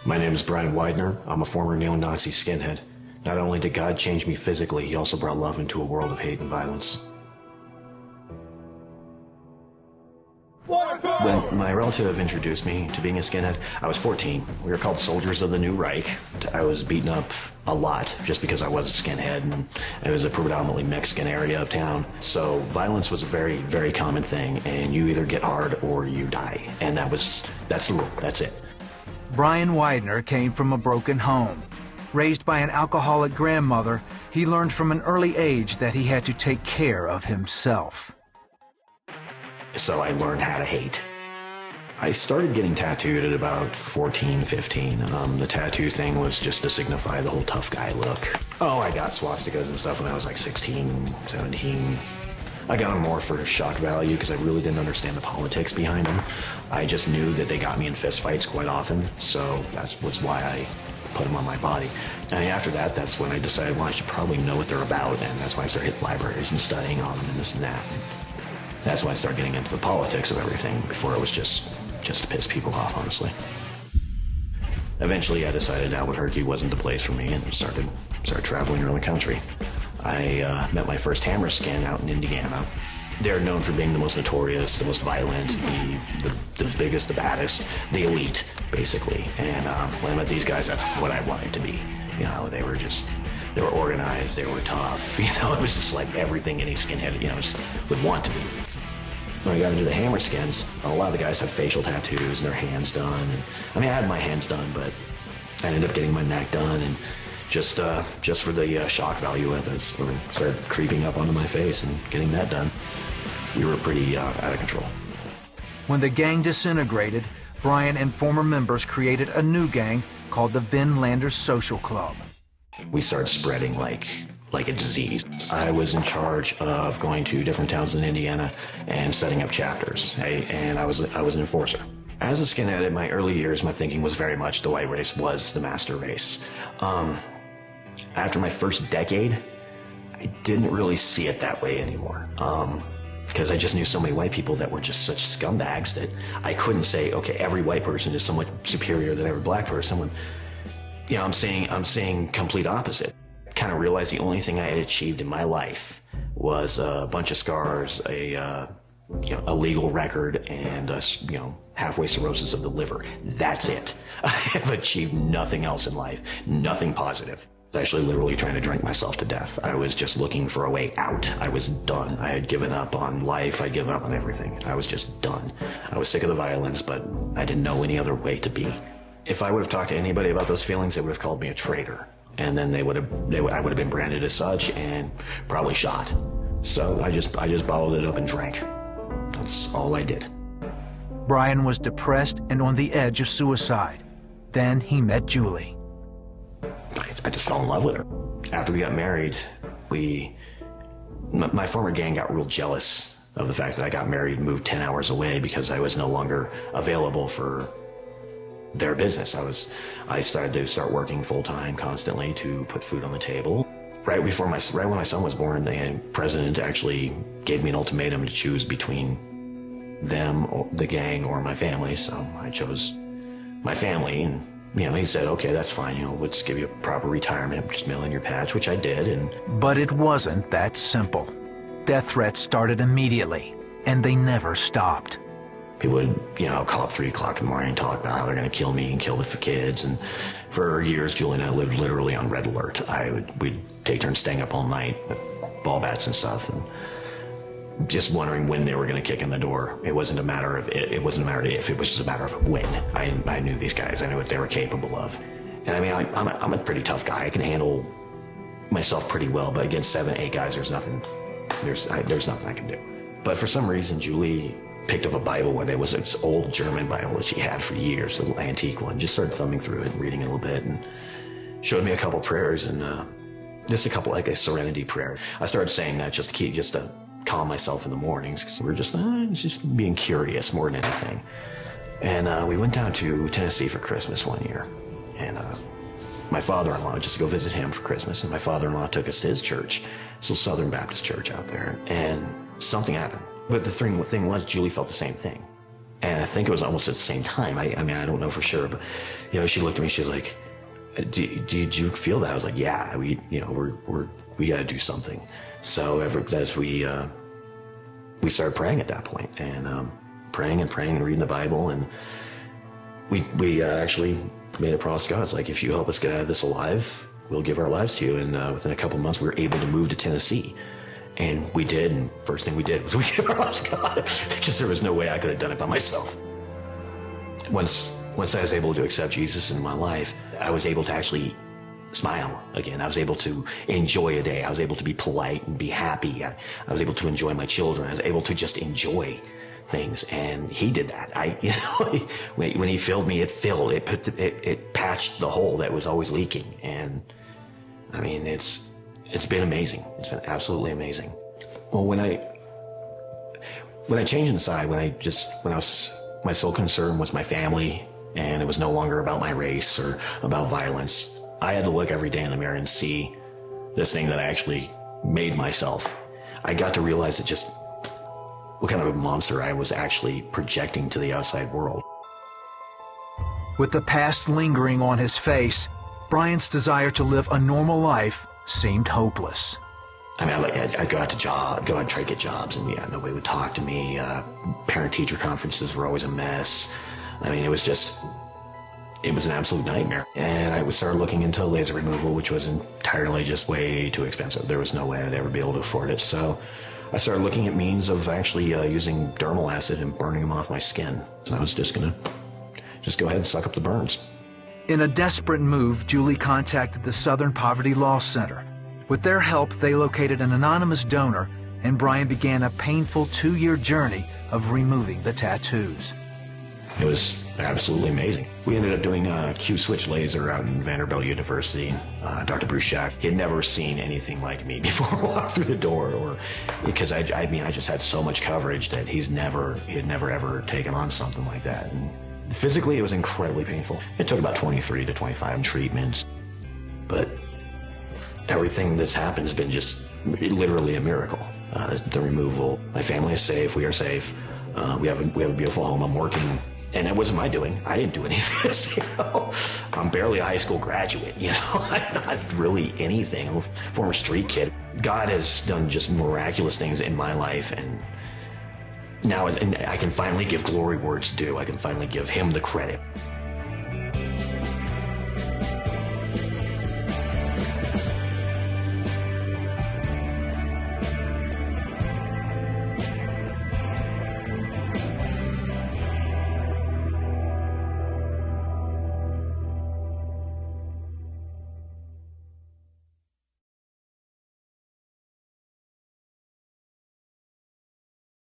My name is Bryon Widner. I'm a former neo-Nazi skinhead. Not only did God change me physically, he also brought love into a world of hate and violence. When my relative introduced me to being a skinhead, I was 14. We were called soldiers of the New Reich. I was beaten up a lot just because I was a skinhead, and it was a predominantly Mexican area of town. So violence was a very, very common thing, and you either get hard or you die. And that's the rule. That's it. Bryon Widner came from a broken home. Raised by an alcoholic grandmother, he learned from an early age that he had to take care of himself. So I learned how to hate. I started getting tattooed at about 14, 15. The tattoo thing was just to signify the whole tough guy look. Oh, I got swastikas and stuff when I was like 16, 17. I got them more for shock value because I really didn't understand the politics behind them. I just knew that they got me in fist fights quite often, so that was why I put them on my body. And after that, that's when I decided, well, I should probably know what they're about, and that's when I started hitting libraries and studying on them and this and that. That's when I started getting into the politics of everything. Before it was just to piss people off, honestly. Eventually, I decided Albuquerque wasn't the place for me and started traveling around the country. I met my first Hammerskin out in Indiana. They're known for being the most notorious, the most violent, the biggest, the baddest, the elite, basically. And when I met these guys, that's what I wanted to be. You know, they were organized, they were tough. You know, it was just like everything any skinhead, you know, just would want to be. When I got into the Hammerskins, a lot of the guys have facial tattoos and their hands done. And, I mean, I had my hands done, but I ended up getting my neck done, and just for the shock value of it, when it started creeping up onto my face and getting that done, we were pretty out of control. When the gang disintegrated, Bryon and former members created a new gang called the Vinlander Social Club. We started spreading like a disease. I was in charge of going to different towns in Indiana and setting up chapters, and I was an enforcer. As a skinhead in my early years, my thinking was very much the white race was the master race. After my first decade, I didn't really see it that way anymore. Because I just knew so many white people that were just such scumbags that I couldn't say, okay, every white person is so much superior than every black person. When, you know, I'm saying complete opposite. Kind of realized the only thing I had achieved in my life was a bunch of scars, a legal record, and halfway cirrhosis of the liver. That's it. I have achieved nothing else in life, nothing positive. I was actually literally trying to drink myself to death. I was just looking for a way out. I was done. I had given up on life. I'd given up on everything. I was just done. I was sick of the violence, but I didn't know any other way to be. If I would have talked to anybody about those feelings, they would have called me a traitor. And then I would have been branded as such and probably shot. So I just bottled it up and drank. That's all I did. Bryon was depressed and on the edge of suicide. Then he met Julie. I just fell in love with her. After we got married, my former gang got real jealous of the fact that I got married and moved 10 hours away because I was no longer available for their business. I started to working full-time constantly to put food on the table. Right when my son was born, the president actually gave me an ultimatum to choose between them, or the gang, or my family. So I chose my family, and he said, okay, that's fine. Let's give you a proper retirement, just mail in your patch, which I did. But it wasn't that simple. Death threats started immediately, and they never stopped. People would, call up 3 o'clock in the morning and talk about how they're going to kill me and kill the kids. And for years, Julie and I lived literally on red alert. We'd take turns staying up all night with ball bats and stuff, and just wondering when they were going to kick in the door. It wasn't a matter of if, it was just a matter of when. I knew these guys. I knew what they were capable of. And I'm a pretty tough guy. I can handle myself pretty well, but against 7, 8 guys, there's nothing I can do. But for some reason, Julie picked up a Bible one day. It was this old German Bible that she had for years, a little antique one. Just started thumbing through it and reading it a little bit, and showed me a couple prayers, and just a couple, like a serenity prayer. I started saying that just to calm myself in the mornings, because we're just being curious more than anything. And we went down to Tennessee for Christmas one year, and my father-in-law, just to go visit him for Christmas, and my father-in-law took us to his church. It's a Southern Baptist church out there, and something happened. But the thing was, Julie felt the same thing. And I think it was almost at the same time. I mean, I don't know for sure, but, you know, she looked at me, she's like, did you feel that? I was like, yeah, we got to do something. So as we started praying at that point, and praying and reading the Bible, and we actually made a promise to God. It's like, if you help us get out of this alive, we'll give our lives to you. And within a couple of months, we were able to move to Tennessee. And we did, and first thing we did was we gave our lives to God, because there was no way I could have done it by myself. Once I was able to accept Jesus in my life, I was able to actually smile again. I was able to enjoy a day. I was able to be polite and be happy. I was able to enjoy my children. I was able to just enjoy things, and he did that. When he filled me, it patched the hole that was always leaking. And I mean, it's been amazing. It's been absolutely amazing. Well, when I changed inside, my sole concern was my family, and it was no longer about my race or about violence. I had to look every day in the mirror and see this thing that I actually made myself. I got to realize just what kind of a monster I was actually projecting to the outside world. With the past lingering on his face, Bryon's desire to live a normal life seemed hopeless. I mean, I'd go out and try to get jobs, and yeah, nobody would talk to me. Parent-teacher conferences were always a mess. I mean, it was an absolute nightmare. And I started looking into laser removal, which was entirely just way too expensive. There was no way I'd ever be able to afford it. So I started looking at means of actually using dermal acid and burning them off my skin. And I was just gonna go ahead and suck up the burns. In a desperate move, Julie contacted the Southern Poverty Law Center. With their help, they located an anonymous donor, and Bryon began a painful 2-year journey of removing the tattoos. It was absolutely amazing. We ended up doing a Q-switch laser out in Vanderbilt University. Dr. Bruchak, he had never seen anything like me before I walked through the door, because I just had so much coverage that he had never ever taken on something like that. And physically, it was incredibly painful. It took about 23 to 25 treatments, but everything that's happened has been just literally a miracle. The removal, my family is safe, we are safe. We have a beautiful home. I'm working. And it wasn't my doing. I didn't do any of this, you know. I'm barely a high school graduate, you know. I'm not really anything. I'm a former street kid. God has done just miraculous things in my life, and now I can finally give glory where it's due. I can finally give him the credit.